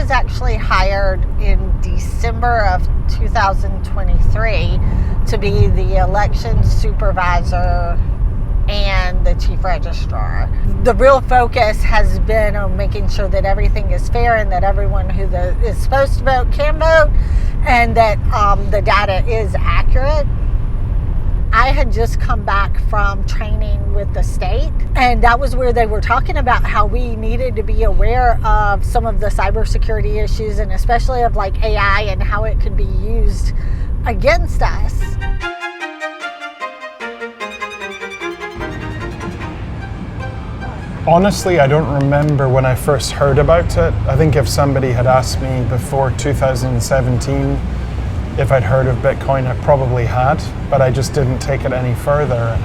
was actually hired in December of 2023 to be the election supervisor and the chief registrar. The real focus has been on making sure that everything is fair and that everyone who is supposed to vote can vote, and that the data is accurate. I had just come back from training with the state, and that was where they were talking about how we needed to be aware of some of the cybersecurity issues, and especially of like AI and how it could be used against us. Honestly, I don't remember when I first heard about it. I think if somebody had asked me before 2017 if I'd heard of Bitcoin, I probably had, but I just didn't take it any further.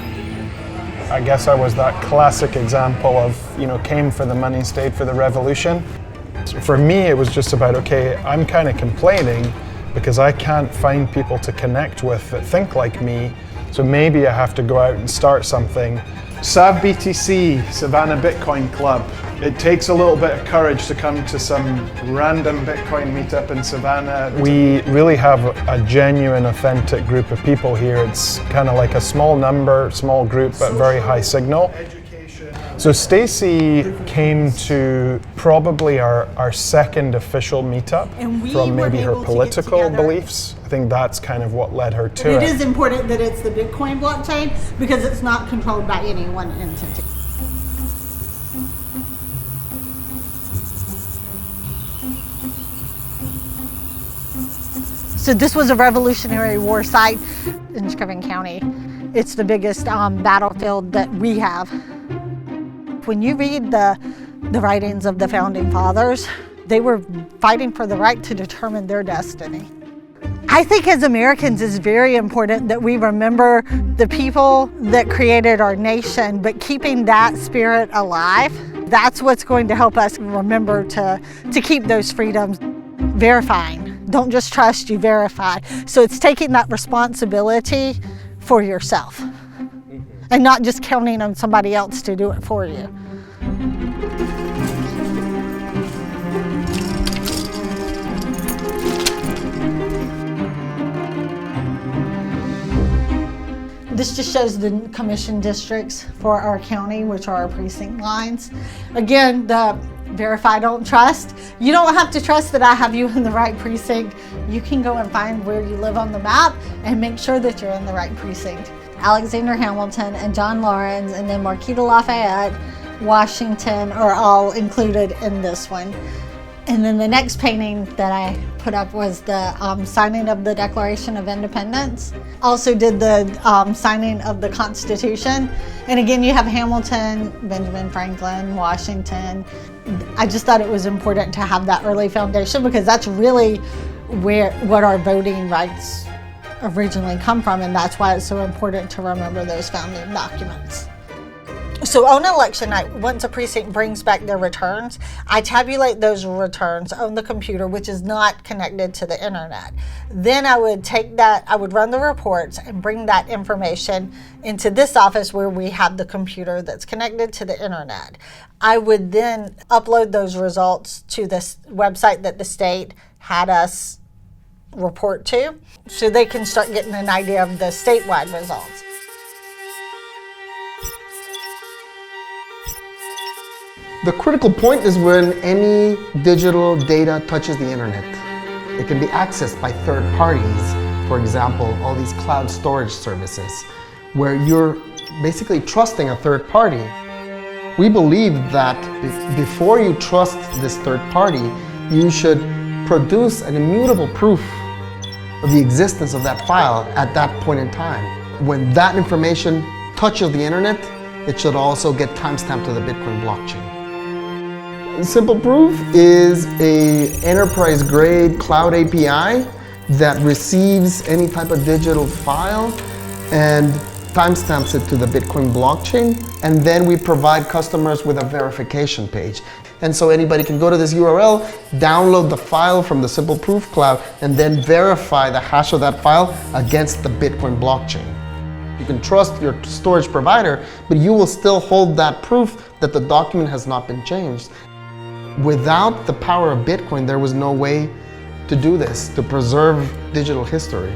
I guess I was that classic example of, came for the money, stayed for the revolution. So for me, it was just about, okay, I'm kind of complaining because I can't find people to connect with that think like me, so maybe I have to go out and start something. SavBTC, Savannah Bitcoin Club. It takes a little bit of courage to come to some random Bitcoin meetup in Savannah. We really have a genuine, authentic group of people here. It's kind of like a small group, but very high signal. So Stacy came to probably our second official meetup from maybe her political beliefs. I think that's kind of what led her to it. It is important that it's the Bitcoin blockchain because it's not controlled by any one entity. So this was a Revolutionary War site in Screven County. It's the biggest battlefield that we have. When you read the writings of the Founding Fathers, they were fighting for the right to determine their destiny. I think as Americans it's very important that we remember the people that created our nation, but keeping that spirit alive, that's what's going to help us remember to keep those freedoms. Verifying. Don't just trust, you verify. So it's taking that responsibility for yourself and not just counting on somebody else to do it for you. This just shows the commission districts for our county, which are our precinct lines. Again, the verify, don't trust. You don't have to trust that I have you in the right precinct. You can go and find where you live on the map and make sure that you're in the right precinct. Alexander Hamilton and John Lawrence and then Marquita Lafayette, Washington are all included in this one. And then the next painting that I put up was the signing of the Declaration of Independence. Also did the signing of the Constitution. And again, you have Hamilton, Benjamin Franklin, Washington. I just thought it was important to have that early foundation because that's really what our voting rights originally come from, and that's why it's so important to remember those founding documents. So on election night, once a precinct brings back their returns, I tabulate those returns on the computer, which is not connected to the internet. Then I would take that, I would run the reports and bring that information into this office where we have the computer that's connected to the internet. I would then upload those results to this website that the state had us report to, so they can start getting an idea of the statewide results. The critical point is when any digital data touches the internet. It can be accessed by third parties, for example, all these cloud storage services, where you're basically trusting a third party. We believe that before you trust this third party, you should produce an immutable proof of the existence of that file at that point in time. When that information touches the internet, it should also get timestamped to the Bitcoin blockchain. Simple Proof is an enterprise-grade cloud API that receives any type of digital file and timestamps it to the Bitcoin blockchain, and then we provide customers with a verification page. And so anybody can go to this URL, download the file from the Simple Proof cloud, and then verify the hash of that file against the Bitcoin blockchain. You can trust your storage provider, but you will still hold that proof that the document has not been changed. Without the power of Bitcoin, there was no way to do this, to preserve digital history.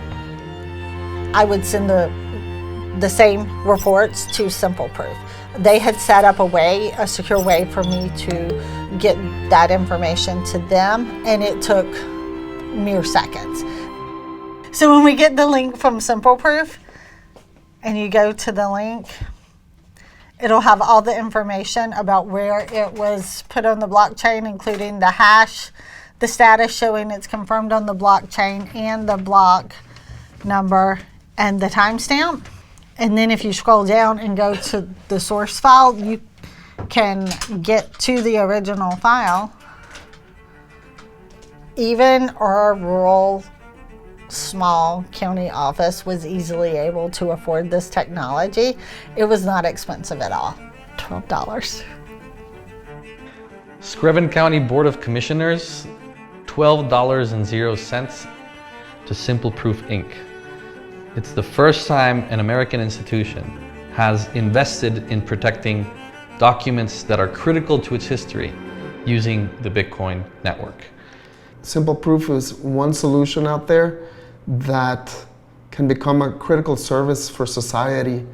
I would send the same reports to Simple Proof. They had set up a secure way for me to get that information to them, and it took mere seconds. So when we get the link from Simple Proof, and you go to the link, it'll have all the information about where it was put on the blockchain, including the hash, the status showing it's confirmed on the blockchain, and the block number and the timestamp. And then if you scroll down and go to the source file, you can get to the original file. Even our rural, small county office was easily able to afford this technology. It was not expensive at all, $12. Screven County Board of Commissioners, $12.00 to Simple Proof Inc. It's the first time an American institution has invested in protecting documents that are critical to its history using the Bitcoin network. Simple Proof is one solution out there that can become a critical service for society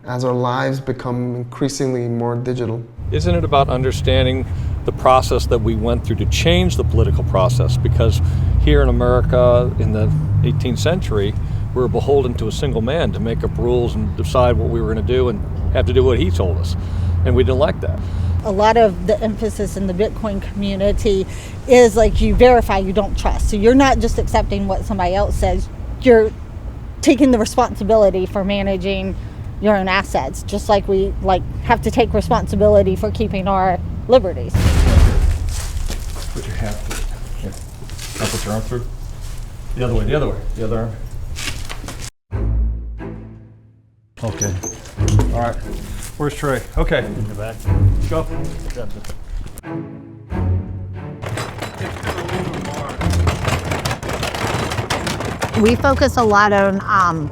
as our lives become increasingly more digital. Isn't it about understanding the process that we went through to change the political process? Because here in America in the 18th century, we were beholden to a single man to make up rules and decide what we were going to do and have to do what he told us. And we didn't like that. A lot of the emphasis in the Bitcoin community is like you verify, you don't trust. So you're not just accepting what somebody else says, you're taking the responsibility for managing your own assets, just like we have to take responsibility for keeping our liberties. Put your hat through. Here. Now put your arm through. The other way, the other way, the other arm. Okay. All right. Where's Trey? Okay. In the back. Go. We focus a lot on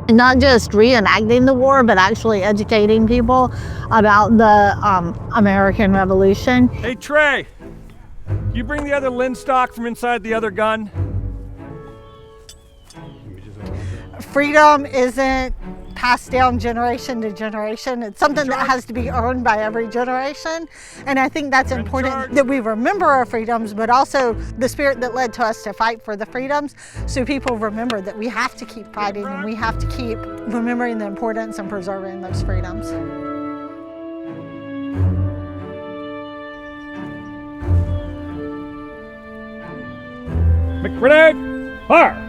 not just reenacting the war, but actually educating people about the American Revolution. Hey Trey, can you bring the other lens stock from inside the other gun? Freedom isn't passed down generation to generation. It's something that has to be earned by every generation. And I think that's important that we remember our freedoms, but also the spirit that led to us to fight for the freedoms. So people remember that we have to keep fighting and we have to keep remembering the importance and preserving those freedoms. McGrenade, fire!